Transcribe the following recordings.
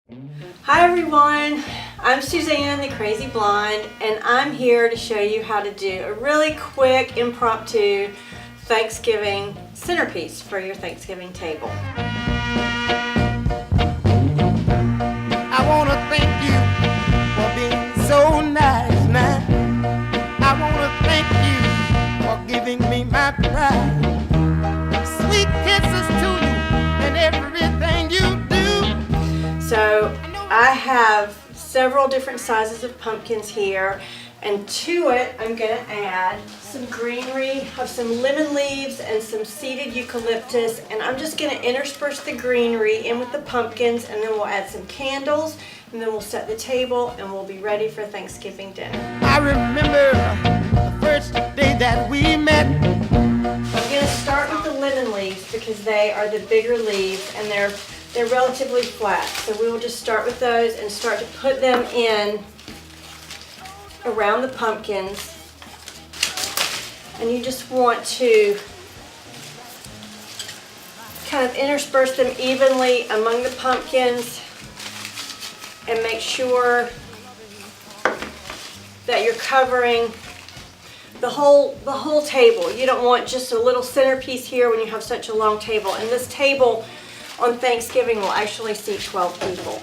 Hi everyone, I'm Suzanne the Crazy Blonde, and I'm here to show you how to do a really quick impromptu Thanksgiving centerpiece for your Thanksgiving table. I want to thank you for being so nice, man. I want to thank you for giving me my pride. Sweet kisses to you and everything you do. So I have several different sizes of pumpkins here, and to it I'm going to add some greenery, have some lemon leaves and some seeded eucalyptus, and I'm just going to intersperse the greenery in with the pumpkins, and then we'll add some candles, and then we'll set the table and we'll be ready for Thanksgiving dinner. I remember the first day that we met. I'm going to start with the lemon leaves because they are the bigger leaves and they're relatively flat. So we will just start with those and start to put them in around the pumpkins. And you just want to kind of intersperse them evenly among the pumpkins and make sure that you're covering the whole table. You don't want just a little centerpiece here when you have such a long table. And this table on Thanksgiving will actually seat 12 people.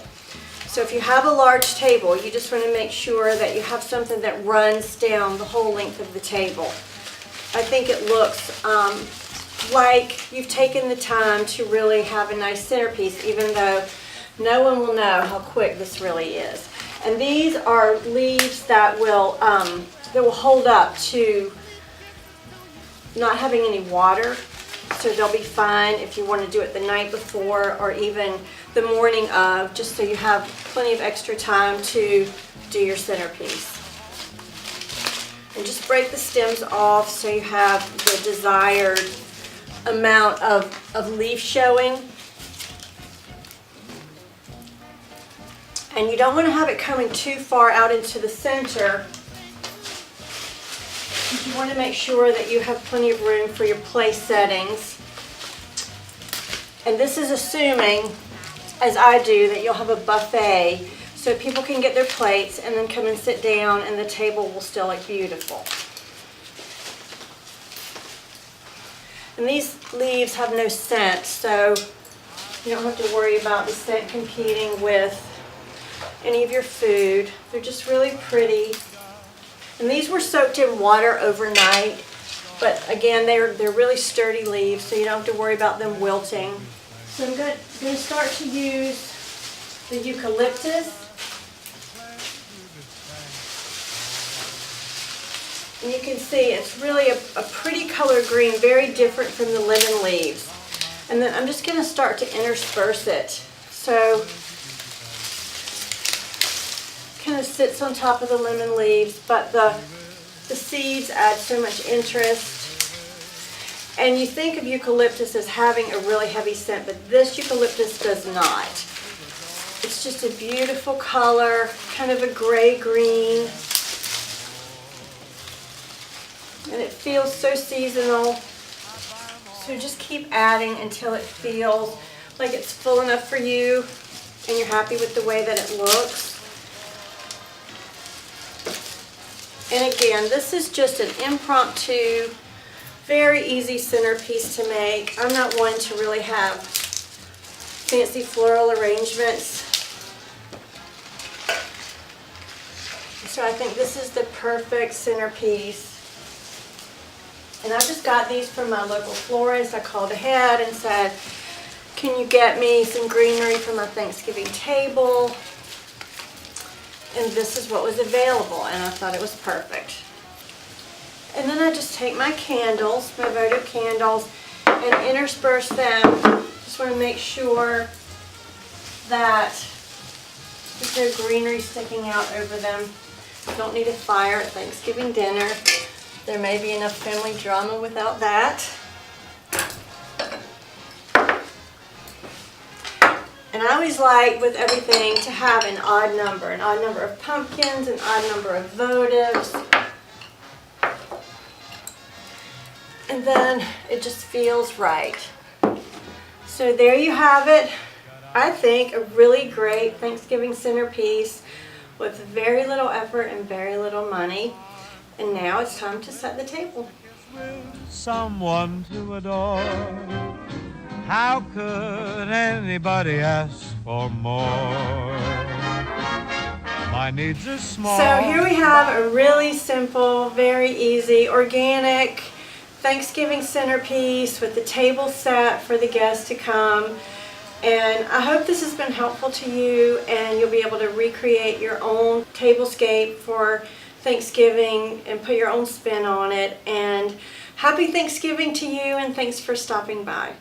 So if you have a large table, you just want to make sure that you have something that runs down the whole length of the table. I think it looks like you've taken the time to really have a nice centerpiece, even though no one will know how quick this really is. And these are leaves that will hold up to not having any water. So they'll be fine if you want to do it the night before or even the morning of, just so you have plenty of extra time to do your centerpiece. And just break the stems off so you have the desired amount of leaf showing. And you don't want to have it coming too far out into the center. You want to make sure that you have plenty of room for your place settings. And this is assuming, as I do, that you'll have a buffet so people can get their plates and then come and sit down and the table will still look beautiful. And these leaves have no scent, so you don't have to worry about the scent competing with any of your food. They're just really pretty. And these were soaked in water overnight, but again, they're really sturdy leaves, so you don't have to worry about them wilting. So I'm going to start to use the eucalyptus. And you can see it's really a pretty color green, very different from the lemon leaves. And then I'm just going to start to intersperse it. So kind of sits on top of the lemon leaves, but the seeds add so much interest. And you think of eucalyptus as having a really heavy scent, but this eucalyptus does not. It's just a beautiful color, kind of a gray-green. And it feels so seasonal. So just keep adding until it feels like it's full enough for you and you're happy with the way that it looks. And again, this is just an impromptu, very easy centerpiece to make. I'm not one to really have fancy floral arrangements. So I think this is the perfect centerpiece. And I just got these from my local florist. I called ahead and said, can you get me some greenery for my Thanksgiving table? And this is what was available, and I thought it was perfect. And then I just take my candles, my votive candles, and intersperse them. Just want to make sure that there's no greenery sticking out over them. You don't need a fire at Thanksgiving dinner. There may be enough family drama without that. And I always like, with everything, to have an odd number of pumpkins, an odd number of votives. And then it just feels right. So there you have it. I think, a really great Thanksgiving centerpiece with very little effort and very little money. And now it's time to set the table. Someone to adore. How could anybody ask for more? My needs are small. So here we have a really simple, very easy, organic Thanksgiving centerpiece with the table set for the guests to come. And I hope this has been helpful to you and you'll be able to recreate your own tablescape for Thanksgiving and put your own spin on it. And happy Thanksgiving to you, and thanks for stopping by.